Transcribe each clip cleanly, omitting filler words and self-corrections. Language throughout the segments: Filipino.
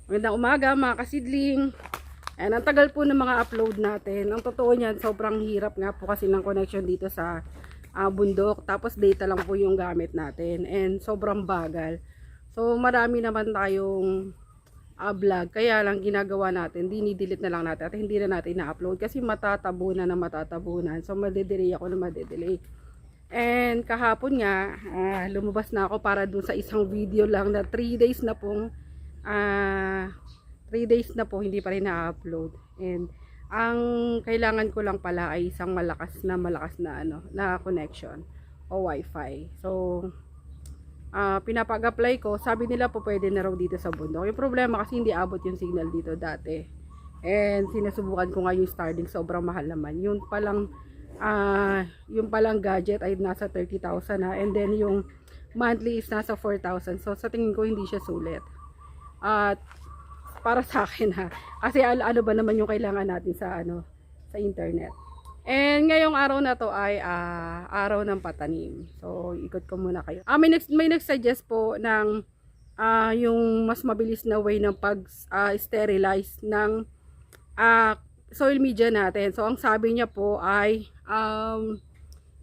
Magandang umaga mga kasidling. And ang tagal po ng mga upload natin. Ang totoo niyan, sobrang hirap nga po kasi ng connection dito sa bundok. Tapos data lang po yung gamit natin. And sobrang bagal. So marami naman tayong vlog. Kaya lang ginagawa natin, dinidelete na lang natin. At hindi na natin na-upload kasi matatabunan na matatabunan. So madedelay ako na madedelay. And kahapon nga, lumabas na ako para dun sa isang video lang na 3 days na pong 3 days na po hindi pa rin na-upload. And ang kailangan ko lang pala ay isang malakas na na connection o wifi. So pinapag-apply ko, sabi nila po pwede na raw dito sa bundok. Yung problema kasi hindi abot yung signal dito dati. And sinusubukan ko nga yung Starlink, sobrang mahal naman. Yung palang gadget ay nasa 30,000 na, and then yung monthly is nasa 4,000. So sa tingin ko hindi siya sulit. At para sa akin kasi ano ba naman yung kailangan natin sa sa internet. And ngayong araw na to ay araw ng patanim. So ikot ko muna kayo. May nag-suggest po ng yung mas mabilis na way ng pag-sterilize ng soil media natin. So ang sabi niya po ay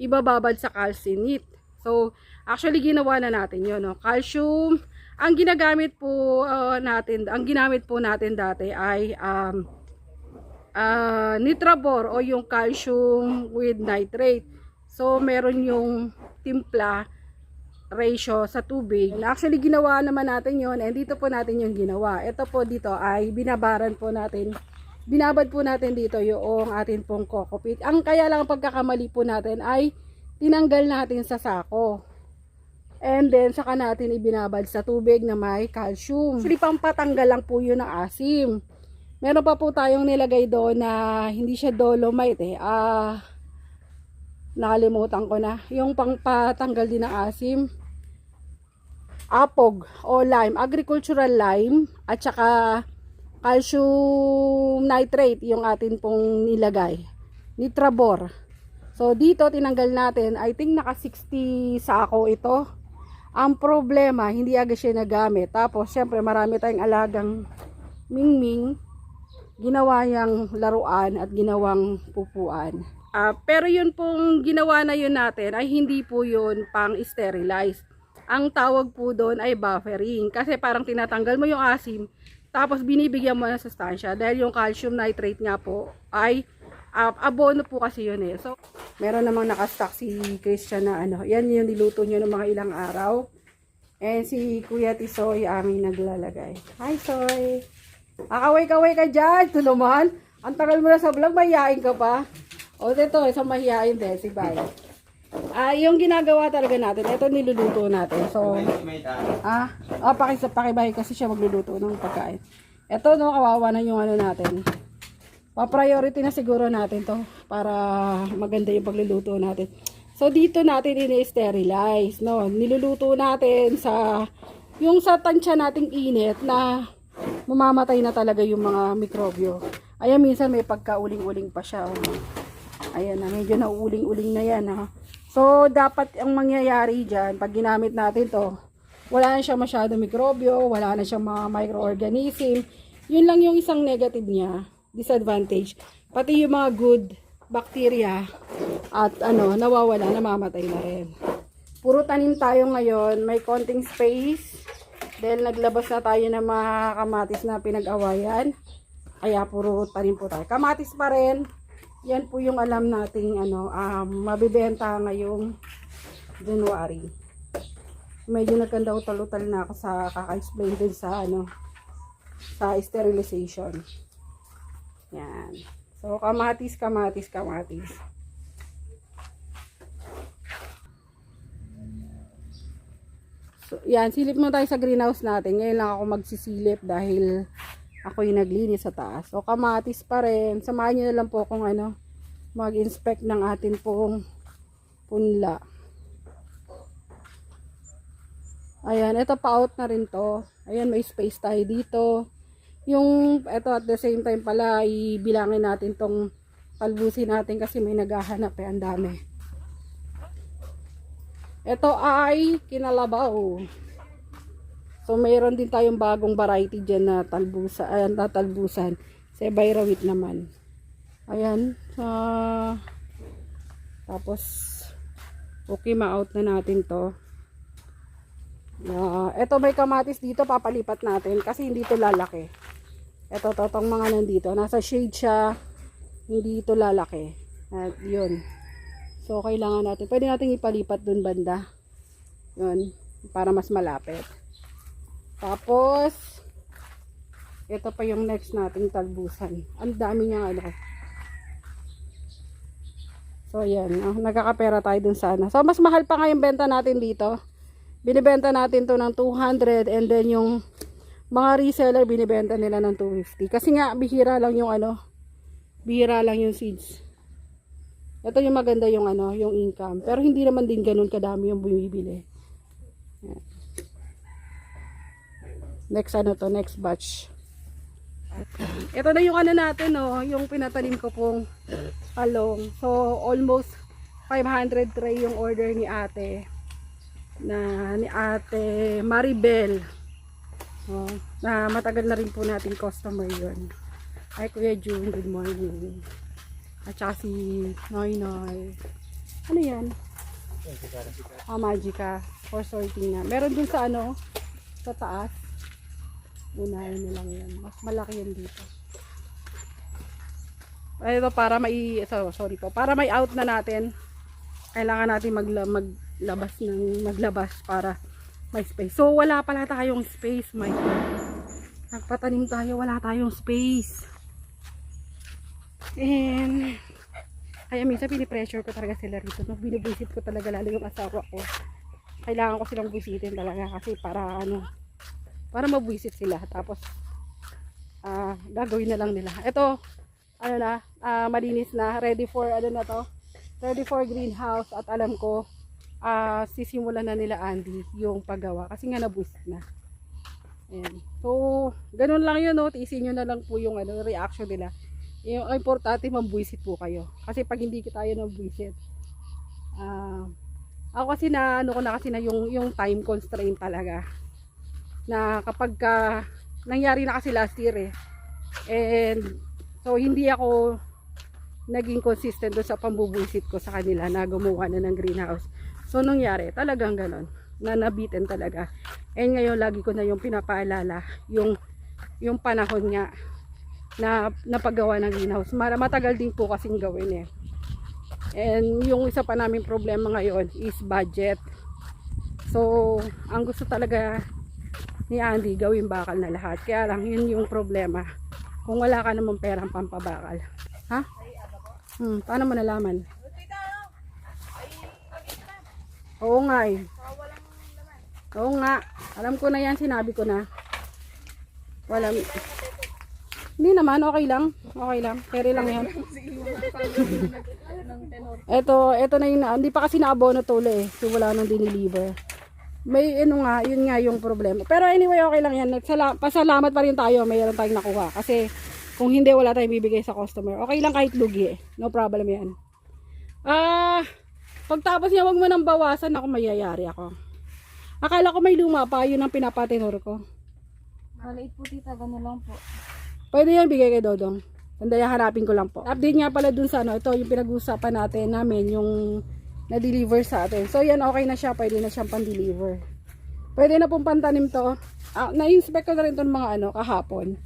ibababad sa calcinate. So actually ginawa na natin 'yon, no? Calcium ang ginagamit po ginamit po natin dati ay Nitrabor o yung calcium with nitrate. So meron yung timpla ratio sa tubig. Actually ginawa naman natin 'yon, and dito po natin yung ginawa. Ito po dito ay binabad po natin dito yung atin pong coco peat. Ang kaya lang pagkakamali po natin ay tinanggal natin sa sako. And then saka natin ibinabad sa tubig na may calcium. Actually pampatanggal lang po yun ng asim. Meron pa po tayong nilagay doon na hindi siya dolomite nakalimutan ko na. Yung pangpatanggal din ng asim. Apog o lime, agricultural lime at saka calcium nitrate yung atin pong nilagay. Nitrabor. So dito tinanggal natin, I think naka 60 sako ito. Ang problema, hindi agad siya nagamit. Tapos syempre marami tayong alagang mingming, ginawa yang laruan at ginawang pupuan. Pero yun pong ginawa na yun natin ay hindi po yun pang sterilize. Ang tawag po doon ay buffering, kasi parang tinatanggal mo yung asim tapos binibigyan mo ng sustansya, dahil yung calcium nitrate nga po ay abono po kasi yun eh. So meron namang nakastock si Christian na yan yung niluto nyo ng mga ilang araw, and si Kuya Tisoy aming naglalagay. Hi Soy, kaway ka dyan. Ito naman, ang tagal mo na sa vlog, mahihain ka pa. O ito, isang mahihain din si Bay. Yung ginagawa talaga natin, ito niluluto natin. So, pakibahay kasi siya magluluto ng pagkain. Ito, no, kawawa na yung natin. Pa-priority na siguro natin to para maganda yung pagluluto natin. So, dito natin ini-sterilize, no. Niluluto natin sa tansya nating init na mamamatay na talaga yung mga mikrobyo. Ayan, minsan may pagkauling-uling pa siya. Ayan na, medyo nauuling-uling na yan, ha. So, dapat ang mangyayari dyan, pag ginamit natin to, wala na siyang masyado mikrobyo, wala na siyang mga microorganism. Yun lang yung isang negative niya, disadvantage. Pati yung mga good bacteria at nawawala, namamatay na rin. Puro tanim tayo ngayon, may konting space, dahil naglabas na tayo ng mga kamatis na pinag-awayan. Kaya puro tanim po tayo. Kamatis pa rin. Yan po yung alam nating mabibenta ngayong January. Medyo nagkanda-utal-utal na ako sa kaka-explain din sa sa sterilization. Yan. So kamatis. So yan, silip mo tayo sa greenhouse natin. Ngayon lang ako magsisilip dahil ako yung naglinis sa taas. So kamatis pa rin. Samahan nyo na lang po kung mag-inspect ng atin pong punla. Ayan, ito pa-out na rin to. Ayan, may space tayo dito. Ito at the same time pala, ibilangin natin tong talbusin natin kasi may naghahanap eh, ang dami. Ito ay kinalabaw. So So, mayroon din tayong bagong variety dyan na talbusan. Sa Bayrawit naman. Ayan. Tapos, okay, ma-out na natin to. Ito may kamatis dito, papalipat natin kasi hindi to lalaki. Ito, totong mga nandito. Nasa shade siya, hindi ito lalaki. At yun. So, kailangan natin. Pwede natin ipalipat dun banda. Yun. Para mas malapit. Tapos, ito pa yung next nating talbusan. Ang dami niya ano. So, ayan. Nagkakapera tayo dun sana. So, mas mahal pa nga yung benta natin dito. Binibenta natin to ng 200 and then yung mga reseller binibenta nila ng 250. Kasi nga, bihira lang yung bihira lang yung seeds. Ito yung maganda yung yung income. Pero hindi naman din ganun kadami yung bumibili. Ayan. Next next batch. Ito na yung natin, yung pinatanim ko pong talong. So, almost 500 tray yung order ni ate. Ni ate Maribel. Na matagal na rin po natin customer yun. Ay, Kuya June, good morning. At saka si Noy Noy. Ano yan? Magica. For sorting na. Meron dun sa sa taas. Unahin na lang yan. Mas malaki yan dito. Ito para para may out na natin. Kailangan natin maglabas para may space. So wala pala tayong space, my God. Nagpatanim tayo, wala tayong space. And kaya minsan pinipressure ko talaga sila rito. Binibuisit ko talaga lalo yung asawa ko. Kailangan ko silang buisitin talaga kasi para para mabuisit sila. Tapos gagawin na lang nila. Ito malinis na, ready for ready for greenhouse. At alam ko sisimulan na nila Andy yung paggawa kasi nga nabuisit na. Ayan. So ganun lang yun, tiisin nyo na lang po yung reaction nila. Yung importante mambuisit po kayo kasi pag hindi tayo nabuisit, ako kasi yung time constraint talaga. Na kapag nangyari na kasi last year and so hindi ako naging consistent doon sa pambubuisit ko sa kanila na gumawa na ng greenhouse. So nangyari talagang ganon, na nabitin talaga. And ngayon lagi ko na yung pinapaalala yung panahon nga na paggawa ng greenhouse. Matagal din po kasing gawin and yung isa pa namin problema ngayon is budget. So ang gusto talaga ni Andy gawin bakal na lahat, kaya lang yun yung problema kung wala ka namang perang pampabakal. Ha? Paano mo nalaman? Oo nga oo nga, alam ko na yan, sinabi ko na hindi naman, okay lang carry lang yan. Ito na yun, hindi pa kasi naabono tuloy so wala nang diniliver. May yun nga yung problema. Pero anyway, okay lang yan. Pasalamat pa rin tayo, mayroon tayong nakuha. Kasi kung hindi, wala tayong bibigay sa customer. Okay lang kahit lugi. No problem yan. Pagtapos niya, wag mo nang bawasan, ako mayayari ako. Akala ko may luma pa, yun ang pinapatinor ko. Maliit po tita, gano'n lang po. Pwede yan, bigay kay Dodong. Tandaya, hanapin ko lang po. Update nga pala dun sa ito yung pinag-uusapan namin, yung na-deliver sa atin. So yan, okay na siya, pwede na siyang pan-deliver. Pwede na pong pantanim to. Na-inspect ko na rin itong mga kahapon.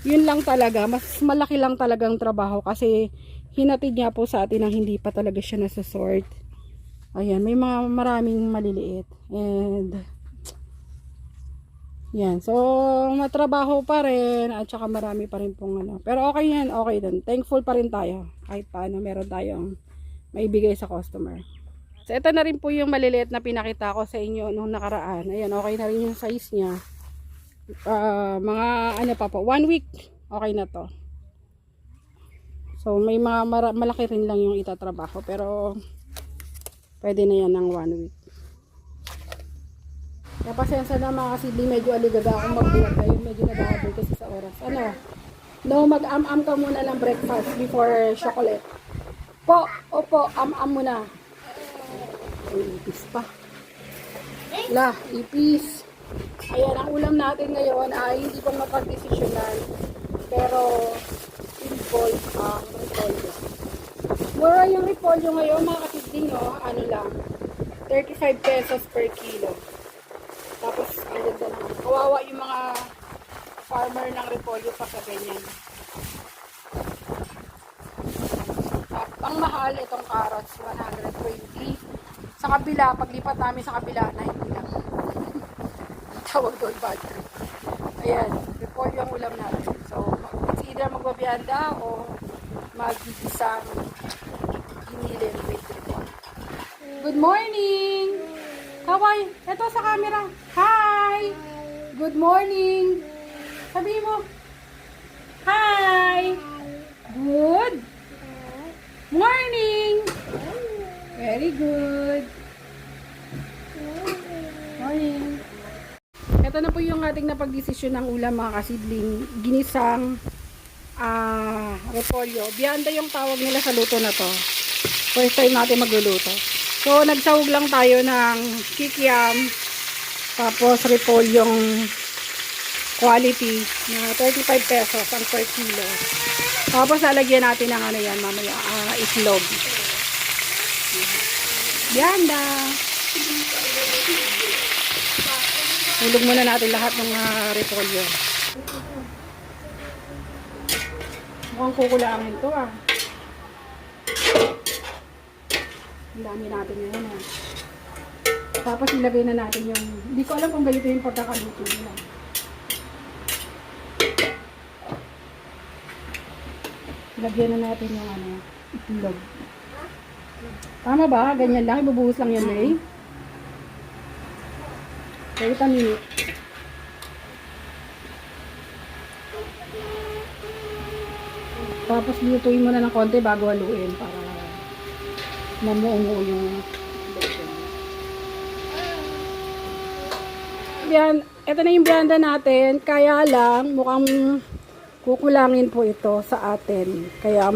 Yun lang talaga, mas malaki lang talagang trabaho kasi hinatid niya po sa atin ang hindi pa talaga siya nasa-sort. Ayan, may maraming maliliit. And yan, so matrabaho pa rin at saka marami pa rin pong pero okay yan, okay din. Thankful pa rin tayo kahit paano meron tayong maibigay sa customer. So ito na rin po yung maliliit na pinakita ko sa inyo nung nakaraan. Ayan, okay na rin yung size niya. Mga pa po, 1 week okay na to. So may mga malaki rin lang yung itatrabaho pero pwede na yan ng 1 week. Kaya pasensya na mga kasidli, medyo aligaga akong mag-vlog kayo, medyo nag-aabay kasi sa oras. No, mag-am-am ka muna ng breakfast before chocolate. Opo, am-am muna. Ay, ipis pa. Ipis. Ayan, ang ulam natin ngayon ay hindi pang mapagdesisyonan. Pero, involve ang repolyo. Mura yung repolyo ngayon, mga kasidling, no? Ano lang, 35 pesos per kilo. Tapos, ang ganda naman. Kawawa yung mga farmer ng repolyo pa sa ganyan. Ang mahal itong carrots, 120. Sa kabila, paglipat namin sa kabila, 90 lang. Tawag doon, bad trip. Ayan, repolyo ang ulam natin. So, it's either magbabianda o mag-isang ginilin with repolyo. Good morning! Kaway, ito sa camera. Hi! Good morning! Sabihin mo. Hi! Good morning! Very good. Morning. Ito na po yung ating napagdesisyon ng ulam, mga kasidling. Ginisang repolyo. Bianda yung tawag nila sa luto na to. First time natin magluluto. So, nagsawag lang tayo ng kikiam. Tapos, repolyong quality na 35 pesos ang per kilo. Tapos, lalagyan natin ng ano yan, mamaya, islog. Bianda. Hulog muna natin lahat ng repolyo. Mukhang kukulangin to Ang dami natin ngayon Tapos ilagay na natin yung, hindi ko alam kung ganito yung pagkakaluto nila. Lagyan na natin yung itlog. Tama ba? Ganyan lang. Ibubuhos lang yan, May. Wait a minute. Tapos lutuin mo na ng konti bago haluin para mamuungo yung yan. Ito na yung bianda natin. Kaya lang, mukhang kukulangin po ito sa atin. Kaya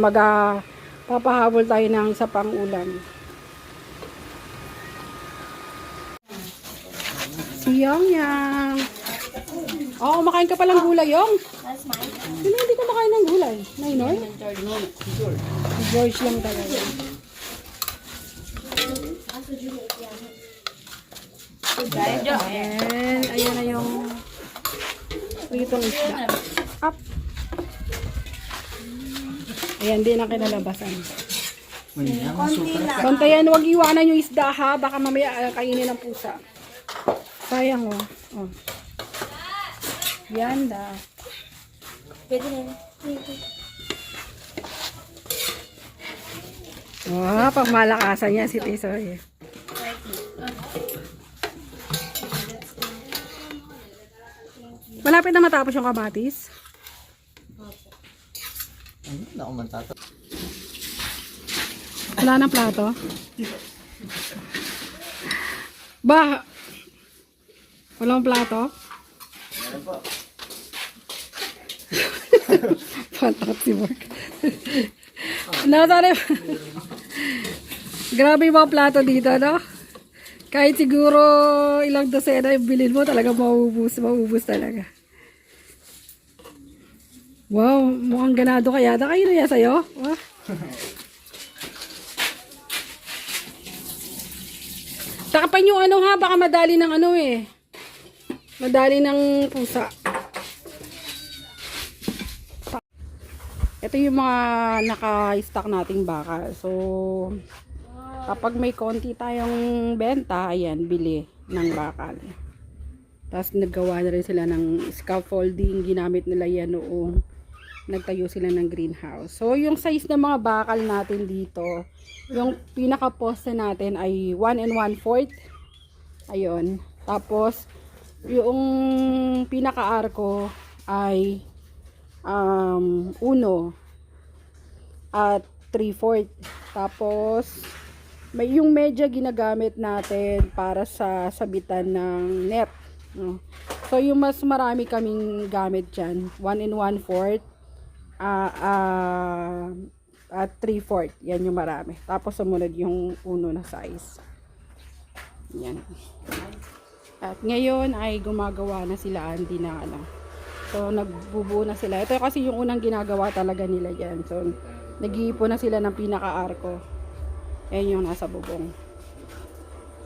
papahabol tayo ng isa pang ulam. Yang. Oh, kumakain ka palang gulay, Yung. Sino hindi ka makain ng gulay? Nainoy? Si George lang talaga. Ayan na yung pritong isda. Up. Ayan din ang kinalabasan. Bantayan, huwag iwanan yung isda ha. Baka mamaya kainin ng pusa. Sayang oh. Yanda. Pwede na. Pang malakasan niya si Tisoy. Malapit na matapos yung kamatis. Hindi na ako matataw. Wala ng plato. Ba? Walang plato? Meron po. Patakot si Mark. Natari. Grabe yung mga plato dito, no? Kahit siguro ilang dosena yung bilhin mo, talaga maubos talaga. Wow, mukhang ganado kaya. Kayo na yan sa'yo? Wow. Takapan yung baka madali ng madali ng pusa. Ito yung mga naka-stock nating bakal. So, kapag may konti tayong benta, ayan, bili ng bakal. Tapos naggawa na rin sila ng scaffolding. Ginamit nila yan noong nagtayo sila ng greenhouse. So, yung size ng mga bakal natin dito, yung pinaka-poste natin ay 1 1/4. Ayun. Tapos, yung pinaka-arko ay 1 at 3/4. Tapos, may yung medya ginagamit natin para sa sabitan ng net. No? So, yung mas marami kaming gamit dyan. 1 1/4 at 3/4. Yan yung marami. Tapos, sumunod yung 1 na size. Yan. At ngayon ay gumagawa na sila Andy na ano. So nagbubuo na sila. Ito kasi yung unang ginagawa talaga nila yan. So nag-iipon na sila ng pinaka-arko. Ayan yung nasa bubong.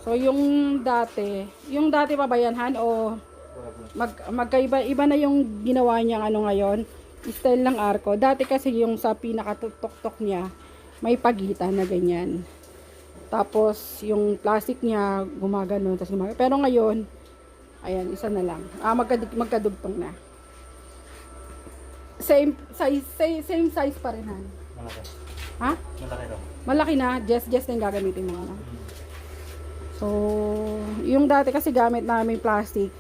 So yung dati pa ba yan, Han? O magkaiba, iba na yung ginawa niya ano ngayon? Style ng arko. Dati kasi yung sa pinaka-tuktok niya, may pagitan na ganyan. Tapos yung plastic niya gumagano, tapos gumagano. Pero ngayon, ayan, isa na lang. Magkadugtong na. Same size pa rin, Han. Malaki. Ha? Malaki daw. Malaki na, just na yung gagamitin mo na. So, yung dati kasi gamit namin plastic,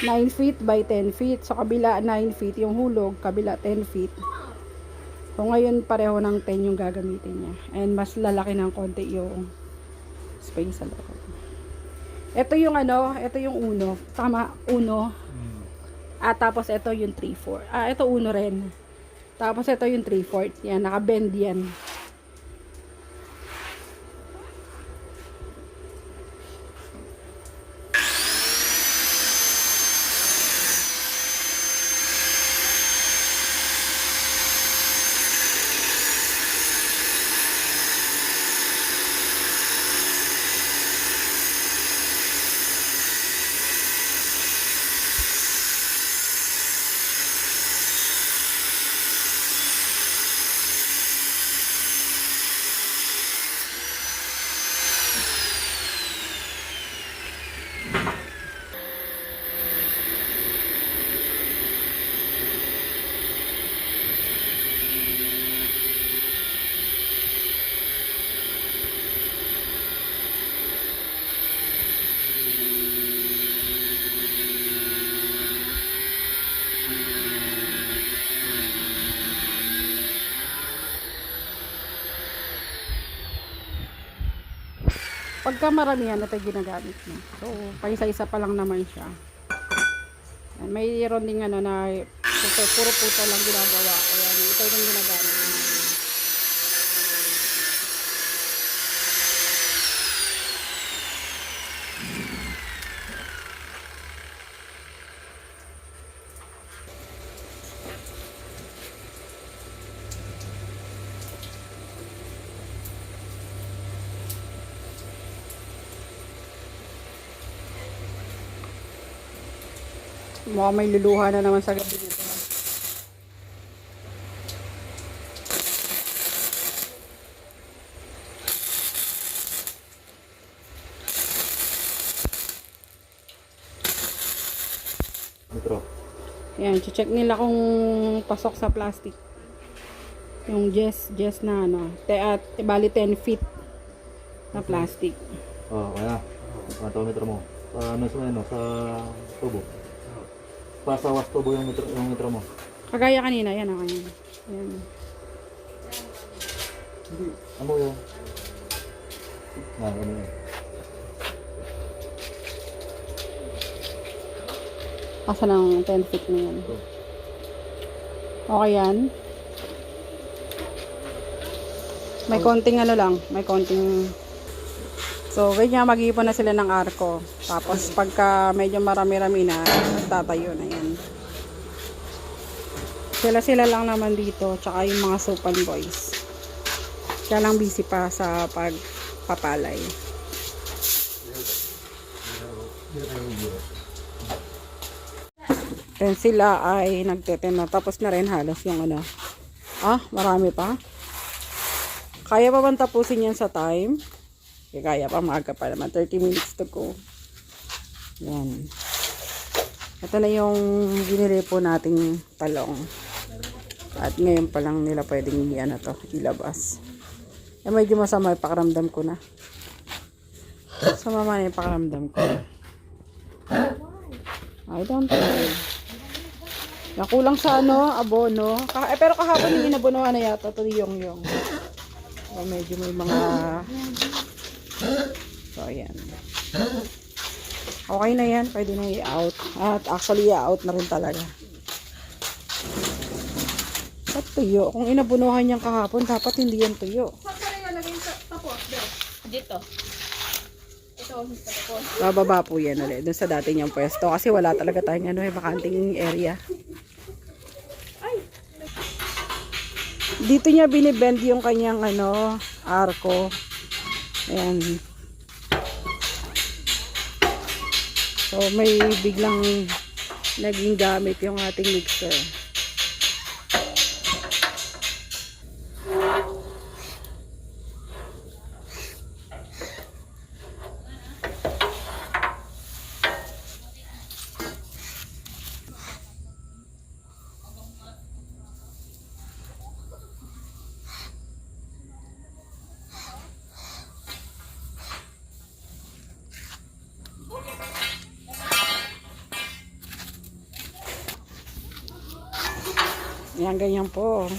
9 feet by 10 feet. So, kabila 9 feet, yung hulog, kabila 10 feet. So, ngayon pareho ng 10 yung gagamitin niya. And mas lalaki ng konti yung space sa loob. Ito yung ano, ito yung uno. Tama, uno. At tapos ito yung 3/4. Ito uno rin. Tapos ito yung 3/4. Yan, naka-bend yan. Pagka maramihan na tayo ginagamit mo. So, paisa-isa pa lang naman siya. Yan, mayroon din ano na puro puto lang ginagawa. Ayan, ito yung ginagamit. Mukhang may luluha na naman sa gabi nito. Metro. Ayan, check nila kung pasok sa plastic. Yung Jess na ano. Bali 10 feet na plastic. Kaya. Ano metro mo? Sa tubo. Pasawas tubo yung metro mo. Kagaya kanina, yan ako yan. Ayan. Ano yun? Ano yun? Asa ng 10 feet na yan. Okay yan. May konting ano lang, may konting. So, ganyan mag-iipon na sila ng arko. Tapos, pagka medyo marami-rami na, tatayo na yan. Sila lang naman dito, tsaka yung mga Sopan boys. Siya lang busy pa sa pagpapalay. Then sila ay nagtetem na. Tapos na rin halos yung ano. Marami pa. Kaya pa bang tapusin yan sa time? Kaya pa, maaga pa naman. 30 minutes to go. Yan. Ito na yung binili po nating talong. At ngayon pa lang nila pwedeng ilabas. Medyo masama yung pakiramdam ko na. Sumama na yung pakiramdam ko. I don't know. Nakulang sa abono. Pero kahapon yung inabonohan na yata. Ito yung. Medyo may mga. So, ayan. Okay na yan. Pwede na i-out. At actually, i-out na rin talaga. At tuyo. Kung inabunuhan niyang kahapon, dapat hindi yan tuyo. Saan ka rin nalagay sa tapos? Dito. Ito Bababa po yan ulit dun sa dati niyang pwesto kasi wala talaga tayong bakanting area. Dito niya binibend yung kanyang arko. Ayan. So may biglang naging gamit yung ating mixer. Yan, ganyan po.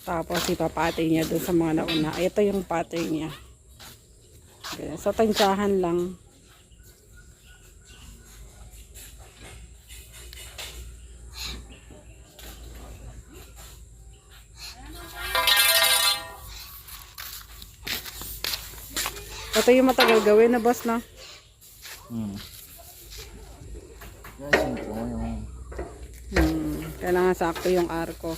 Tapos ipapatay niya doon sa mga nauna. Ito yung patay niya. Okay. So tansyahan lang. Ito yung matagal gawin na boss na. Guys, yun po yung... Kailangan sakto yung arko.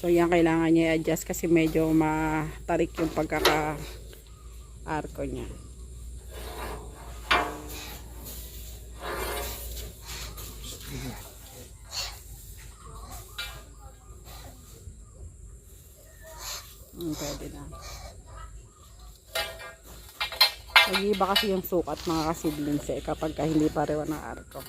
So yan kailangan niya i-adjust kasi medyo matarik yung pagkaka-arko niya. Pwede na. Nag-iiba kasi yung sukat mga kasiblings kapag hindi pareho ng arko.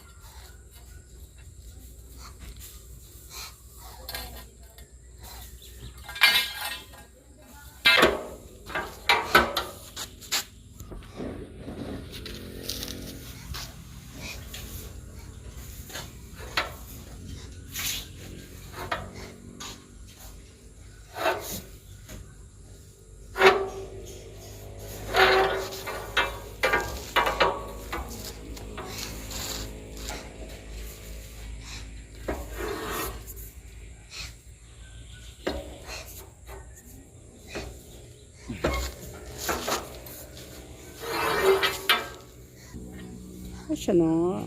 Siya no.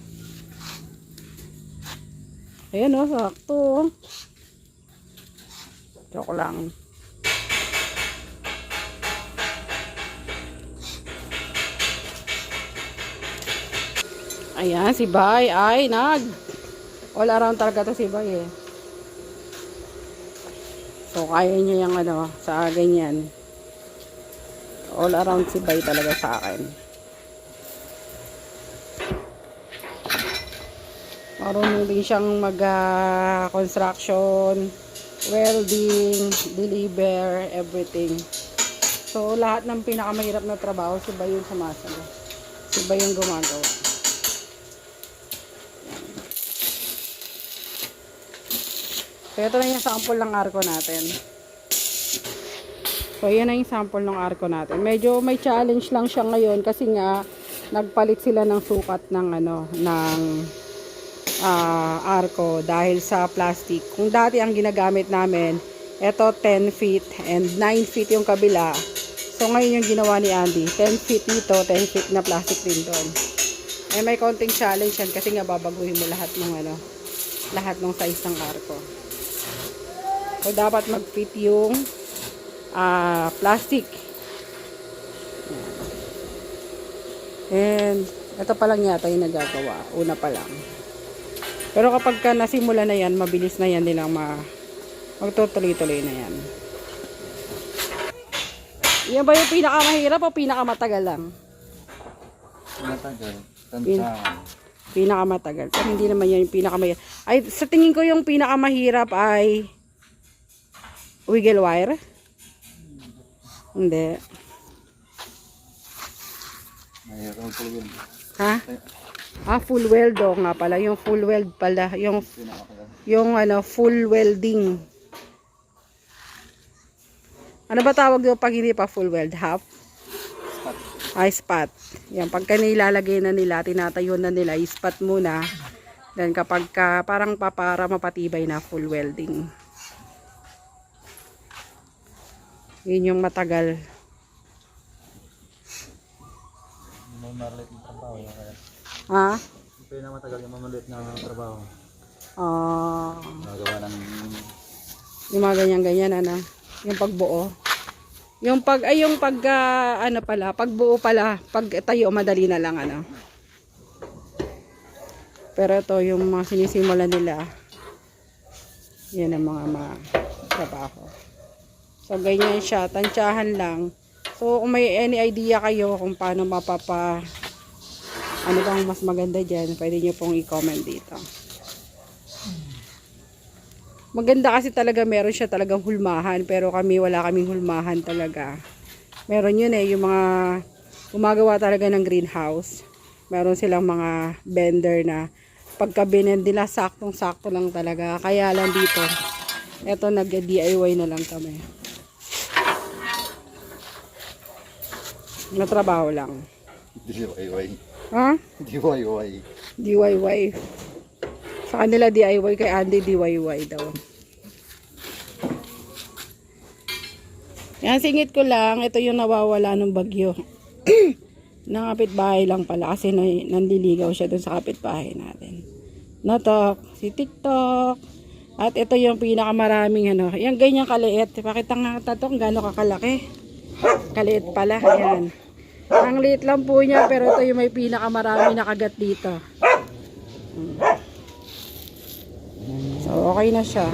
Ayan o, sakto. Joke lang. Ayan, si Bay ay all around talaga to si Bay eh. So, kaya niya yung sa ganyan. All around si Bay talaga sa akin. Marunong din siyang mag-construction, welding, deliver, everything. So, lahat ng pinakamahirap na trabaho, si Bay yung sumasagot. Si Bay yung gumagawa. So, ito na yung sample ng arko natin. So, yan na yung sample ng arko natin. Medyo may challenge lang siya ngayon kasi nga, nagpalit sila ng sukat ng arko dahil sa plastic. Kung dati ang ginagamit namin, ito 10 feet and 9 feet yung kabila. So ngayon yung ginawa ni Andy, 10 feet dito, 10 feet na plastic din doon. Eh may konting challenge yan kasi nga babaguhin mo lahat ng size ng arko. So dapat mag-fit yung plastic. And ito pa lang yata yung nagagawa, una pa lang. Pero kapag nasimula na yan, mabilis na yan nilang magtutuloy-tuloy na yan. Yan ba yung pinakamahirap o pinakamatagal lang? Matagal. Tansyahan. Pinakamatagal. Pero hindi naman yan yung pinakamahirap. Ay, sa tingin ko yung pinakamahirap ay wiggle wire. Hindi. Mahirap ang pulgin. Ha? Full weld o nga pala. Yung full weld pala. Yung ano, full welding. Ano ba tawag doon pag hindi pa full weld? Half? Spot. Yan, pagka nilalagay na nila, tinatayo na nila, spot muna. Then kapag parang para mapatibay na full welding. Yun yung matagal. Mamalit ng trabaho. Ha? Ito yung matagal yung mamalit na trabaho. Nagawa ng... Yung mga ganyan-ganyan, ano? Yung pagbuo. Yung pagbuo pala, pag tayo, madali na lang, ano? Pero ito, yung mga sinisimulan nila, yan ang mga trabaho. So, ganyan siya, tansyahan lang. So, kung may any idea kayo kung paano ano bang mas maganda dyan, pwede nyo pong i-comment dito. Maganda kasi talaga, meron siya talagang hulmahan, pero wala kaming hulmahan talaga. Meron yun yung mga gumagawa talaga ng greenhouse. Meron silang mga vendor na pagka binend nila, saktong-sakto lang talaga. Kaya lang dito, eto nag-DIY na lang kami. Natrabaho lang. DIY. Ha? DIY. DIY. Sa kanila DIY, kay Andy DIY daw. Yan, singit ko lang. Ito yung nawawala ng bagyo. Ng kapitbahay lang pala kasi nandiligaw siya dun sa kapitbahay natin. Natok, si TikTok. At ito yung pinakamaraming ano. Yan, ganyan kaliit. Pakita nga tatok, gano'ng kakalaki. Kaliit pala. Ayan. Ang liit lang po niya, pero ito yung may pinakamarami nakagat dito. So, okay na siya.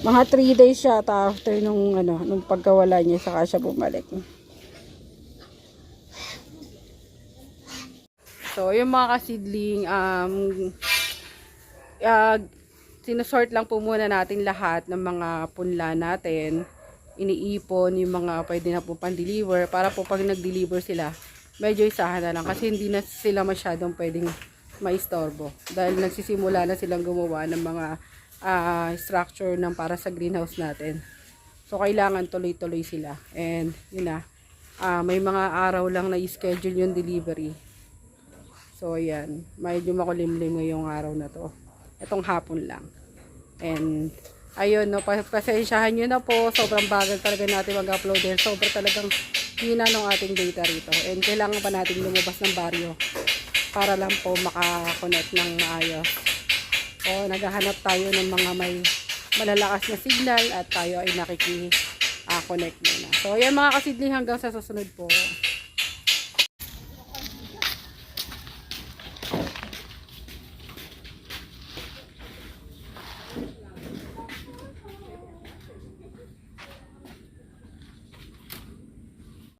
Mga 3 days siya after nung pagkawala niya, saka siya bumalik. So, yung mga kasidling, sinusort lang po muna natin lahat ng mga punla natin. Iniipon yung mga pwede na po pan-deliver para po pag nag-deliver sila, medyo isahan na lang kasi hindi na sila masyadong pwedeng maistorbo. Dahil nagsisimula na silang gumawa ng mga structure para sa greenhouse natin. So, kailangan tuloy-tuloy sila. And, yun na. May mga araw lang na i-schedule yung delivery. So, ayan. Medyo makulimlim ngayong araw na to. Itong hapon lang. And, ayun, no, pasensyahan nyo na po. Sobrang bagal talaga natin mag-upload. Sobrang talagang hina ng ating data rito. And, kailangan pa natin lumabas ng baryo para lang po makakonect ng maayos. So, naghahanap tayo ng mga may malalakas na signal at tayo ay nakiki-connect muna. So, ayan mga kasidling, hanggang sa susunod po.